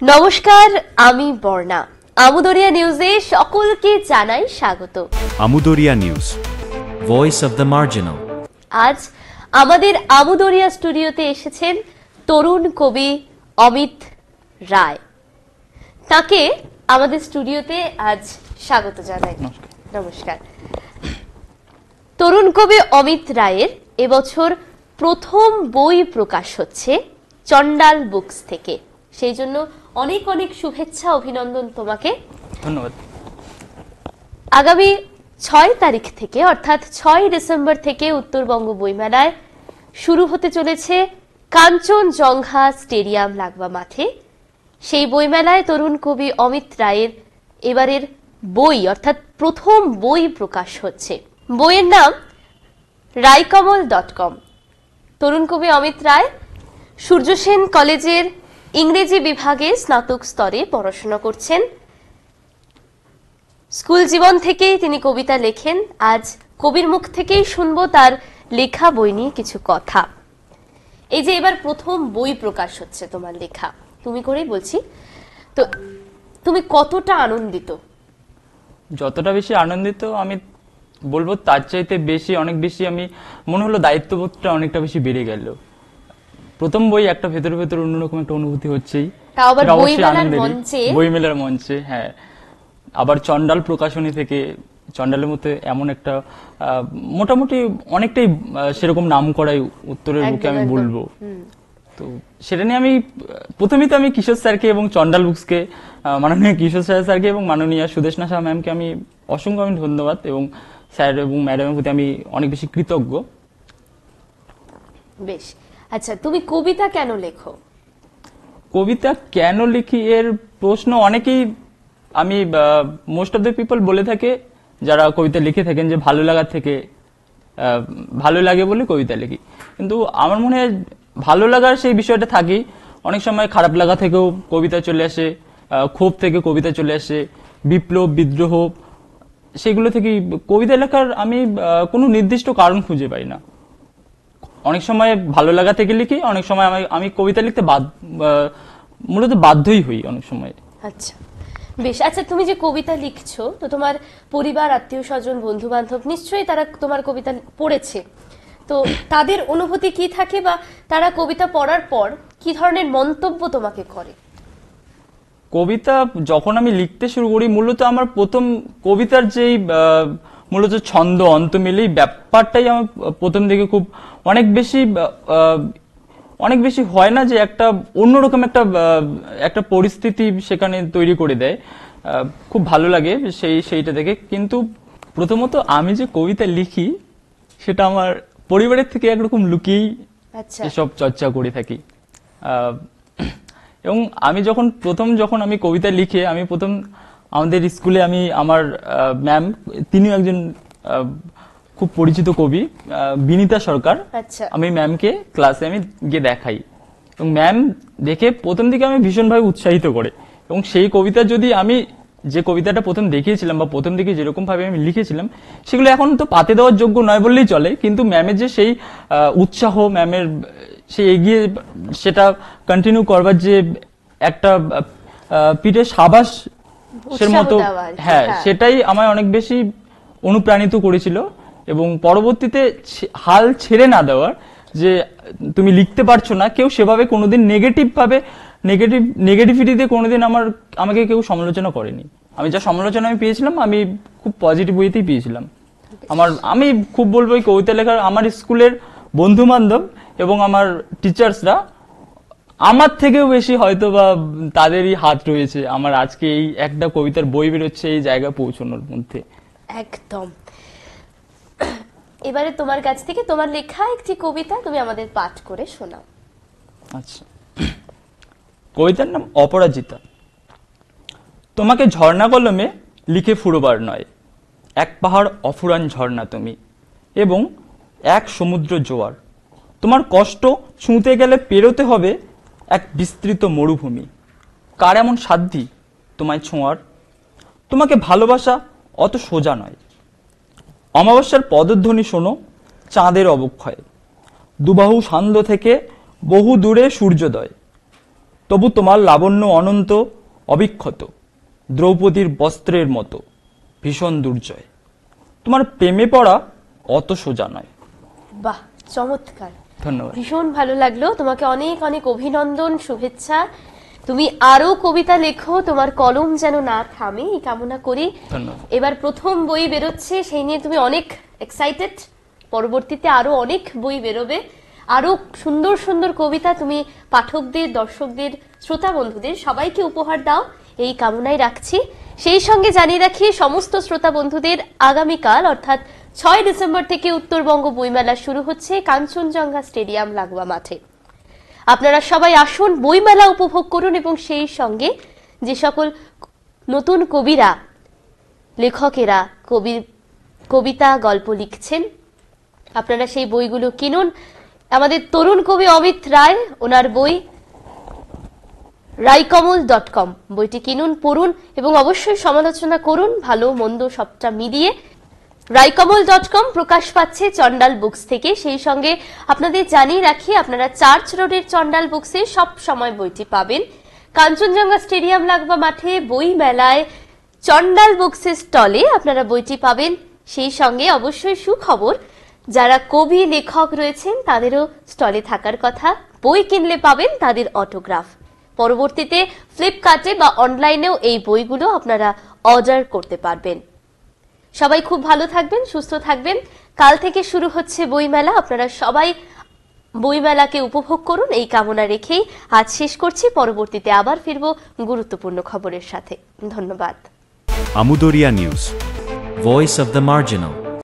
নমস্কার, আমি বর্ণা। আমুদরিয়া নিউজে সকলকে জানাই স্বাগত। Amudariya news, voice of the marginal. আজ আমাদের আমুদরিয়া স্টুডিওতে এসেছেন তরুণ কবি অমিত রায়। তাকে আমাদের স্টুডিওতে আজ স্বাগত জানাই। নমস্কার। তরুণ কবি অমিত রায়ের এবছর প্রথম বই প্রকাশ হচ্ছে চন্ডাল বুকস থেকে। সেই জন্য অনেক অনেক শুভেচ্ছা, অভিনন্দন তোমাকে। ধন্যবাদ। আগামী 6 তারিখ থেকে অর্থাৎ 6 ডিসেম্বর থেকে উত্তরবঙ্গ বইমেলায় শুরু হতে চলেছে কাঞ্চনজঙ্ঘা স্টেডিয়াম লাগোয়া মাঠে। সেই বইমেলায় তরুণ কবি অমিত রায়ের এবারের বই অর্থাৎ প্রথম বই প্রকাশ হচ্ছে। বইয়ের নাম রায়কমল.com। তরুণ কবি অমিত রায় সূর্যসেন কলেজের ইংরেজি বিভাগে স্নাতক স্তরে পড়াশোনা করছেন। স্কুল জীবন থেকেই তিনি কবিতা লেখেন। আজ কবির মুখ থেকেই শুনবো তার লেখা বই নিয়ে কিছু কথা। এই যে এবার প্রথম বই প্রকাশ হচ্ছে তোমার লেখা, তুমি করেই বলছি, তো তুমি কতটা আনন্দিত? যতটা বেশি আনন্দিত আমি বলবো তার চাইতে বেশি, অনেক বেশি আমি মনে হলো দায়িত্ববোধটা অনেকটা বেশি বেড়ে গেল। প্রথম বই একটা ভেতর ভেতর অন্যরকম একটা অনুভূতি হচ্ছেই, বইমেলার মঞ্চে। হ্যাঁ, আবার চন্ডাল প্রকাশনী থেকে, চন্ডালের মধ্যে এমন একটা মোটামুটি অনেকটাই সেরকম নাম করাই উত্তরের বুকে আমি বলবো। তো সেটা নিয়ে আমি প্রথমেই তো আমি কিশোর স্যারকে এবং চন্ডাল বুকসকে, মাননীয় কিশোর স্যারকে এবং মাননীয় সুদেশনা শাহ ম্যামকে আমি অসংখ্য ধন্যবাদ, এবং স্যার এবং ম্যাডামের প্রতি আমি অনেক বেশি কৃতজ্ঞ। বেশ, আচ্ছা, তুমি কবিতা কেন লেখো? কবিতা কেন লিখি এর প্রশ্ন অনেকেই, আমি মোস্ট অফ দ্য পিপল বলে থাকে যারা কবিতা লিখে থাকেন যে ভালো লাগার থেকে, ভালো লাগে বলে কবিতা লিখি। কিন্তু আমার মনে হয় ভালো লাগার সেই বিষয়টা থাকি, অনেক সময় খারাপ লাগা থেকেও কবিতা চলে আসে, ক্ষোভ থেকে কবিতা চলে আসে, বিপ্লব বিদ্রোহ, সেগুলো থেকে কবিতা লেখার আমি কোনো নির্দিষ্ট কারণ খুঁজে পাই না। অনেক সময় ভালো লাগা থেকে লিখি, অনেক সময় আমি কবিতা লিখতে মূলত বাধ্যই হই অনেক সময়। আচ্ছা, বেশ। আচ্ছা, তুমি যে কবিতা লিখছো, তো তোমার পরিবার, আত্মীয় স্বজন, বন্ধু বান্ধব নিশ্চয়ই তারা তোমার কবিতা পড়েছে, তো তাদের অনুভূতি কি থাকে, বা তারা কবিতা পড়ার পর কি ধরনের মন্তব্য তোমাকে করে? কবিতা যখন আমি লিখতে শুরু করি, মূলত আমার প্রথম কবিতার যেই মূলত ছন্দ অন্ত মিলে ব্যাপারটাই আমার প্রথম দিকে খুব অনেক বেশি হয় না যে একটা অন্যরকম একটা পরিস্থিতি সেখানে তৈরি করে দেয়, খুব ভালো লাগে সেইটা থেকে। কিন্তু প্রথমত আমি যে কবিতা লিখি সেটা আমার পরিবারের থেকে একরকম লুকিয়েই এসব চর্চা করে থাকি। এবং আমি যখন আমি কবিতা লিখে, আমি প্রথম আমাদের স্কুলে আমার ম্যাম, তিনিও একজন খুব পরিচিত কবি, বিনীতা সরকার, আমি ম্যামকে ক্লাসে আমি গিয়ে দেখাই, এবং ম্যাম দেখে প্রথম দিকে আমি ভীষণভাবে উৎসাহিত করে, এবং সেই কবিতা যদি আমি যে কবিতাটা প্রথম দেখিয়েছিলাম বা প্রথম দিকে যেরকম ভাবে আমি লিখেছিলাম, সেগুলো এখন তো পাতে দেওয়ার যোগ্য নয় বললেই চলে, কিন্তু ম্যামের যে সেই উৎসাহ, ম্যামের সে এগিয়ে সেটা কন্টিনিউ করবার যে একটা পিঠে সাবাস সের মতো, হ্যাঁ, সেটাই আমায় অনেক বেশি অনুপ্রাণিত করেছিল। এবং পরবর্তীতে হাল ছেড়ে না দেওয়ার, যে তুমি লিখতে পারছো না, কেউ সেভাবে কোনোদিন নেগেটিভিটিতে কোনোদিন আমাকে কেউ সমালোচনা করেনি। আমি যা সমালোচনা আমি পেয়েছিলাম, আমি খুব পজিটিভ ওয়েতেই পেয়েছিলাম। আমি খুব বলবো এই কবিতা লেখার আমার স্কুলের বন্ধু বান্ধব এবং আমার টিচার্সরা আমার থেকেও বেশি হয়তো বা তাদেরই হাত রয়েছে আমার আজকে এই একটা কবিতার বই বেরোচ্ছে এই জায়গা পৌঁছানোর মধ্যে। একদম। এবারে তোমার কাছ থেকে তোমার লেখা একটি কবিতা তুমি আমাদের পাঠ করে শোনাও। আচ্ছা, কবিতার নাম অপরাজিতা। তোমাকে ঝর্ণা কলমে লিখে ফুরোবার নয়, এক পাহাড় অফুরান ঝর্ণা তুমি, এবং এক সমুদ্র জোয়ার। তোমার কষ্ট ছুঁতে গেলে পেরোতে হবে এক বিস্তৃত মরুভূমি। কার এমন সাধ্যি তোমায় ছোঁয়ার? তোমাকে ভালোবাসা অত সোজা নয়। অমাবস্যার পদধ্বনি শোনো চাঁদের অবক্ষয়, দুবাহু সান্ধ্য থেকে বহু দূরে সূর্যোদয়। তবু তোমার লাবণ্য অনন্ত অবিক্ষত, দ্রৌপদীর বস্ত্রের মতো ভীষণ দুর্জয়। তোমার প্রেমে পড়া অত সোজা নয়। বাহ, চমৎকার, ধন্যবাদ। ভীষণ ভালো লাগলো। তোমাকে অনেক অনেক অভিনন্দন, শুভেচ্ছা। তুমি আরো কবিতা লেখো, তোমার কলম যেন না থামে, এই কামনা করি। ধন্যবাদ। এবার প্রথম বই বেরোচ্ছে, সেই নিয়ে তুমি অনেক এক্সাইটেড। পরবর্তীতে আরো অনেক বই বেরোবে, আরো সুন্দর সুন্দর কবিতা তুমি পাঠকদের, দর্শকদের, শ্রোতা বন্ধুদের সবাইকে উপহার দাও, এই কামনাই রাখছি। সেই সঙ্গে জানিয়ে রাখি সমস্ত শ্রোতা বন্ধুদের, আগামীকাল অর্থাৎ 6 ডিসেম্বর থেকে উত্তরবঙ্গ বইমেলা শুরু হচ্ছে কাঞ্চনজঙ্ঘা স্টেডিয়াম লাগোয়া মাঠে। আপনারা সবাই আসুন, বইমেলা উপভোগ করুন এবং সেই সঙ্গে যে সকল নতুন কবিরা, লেখকেরা কবিতা, গল্প লিখছেন, আপনারা সেই বইগুলো কিনুন। আমাদের তরুণ কবি অমিত রায়, ওনার বই রাইকমল.com, বইটি কিনুন, পড়ুন এবং অবশ্যই সমালোচনা করুন, ভালো মন্দ সবটা মিলিয়ে। রাইকমল.com প্রকাশ পাচ্ছে চন্ডাল বুকস থেকে। সেই সঙ্গে আপনাদের জানিয়ে রাখি, আপনারা চার্চ রোডের চন্ডাল বুকসে সব সময় বইটি পাবেন। কাঞ্চনজঙ্ঘা স্টেডিয়াম লাগোয়া মাঠে বই মেলায় চন্ডাল বুকসের স্টলে আপনারা বইটি পাবেন। সেই সঙ্গে অবশ্যই সুখবর, যারা কবি লেখক রয়েছেন তাদেরও স্টলে থাকার কথা। বই কিনলে পাবেন তাদের অটোগ্রাফ। পরবর্তীতে ফ্লিপকার্টে বা অনলাইনেও এই বইগুলো আপনারা অর্ডার করতে পারবেন। সবাই খুব ভালো থাকবেন, সুস্থ থাকবেন। কাল থেকে শুরু হচ্ছে বইমেলা, আপনারা সবাই বইমেলাকে উপভোগ করুন, এই কামনা রেখেই আজ শেষ করছি। পরবর্তীতে আবার ফিরবো গুরুত্বপূর্ণ খবরের সাথে। ধন্যবাদ। Amudoria News, Voice of the Marginal.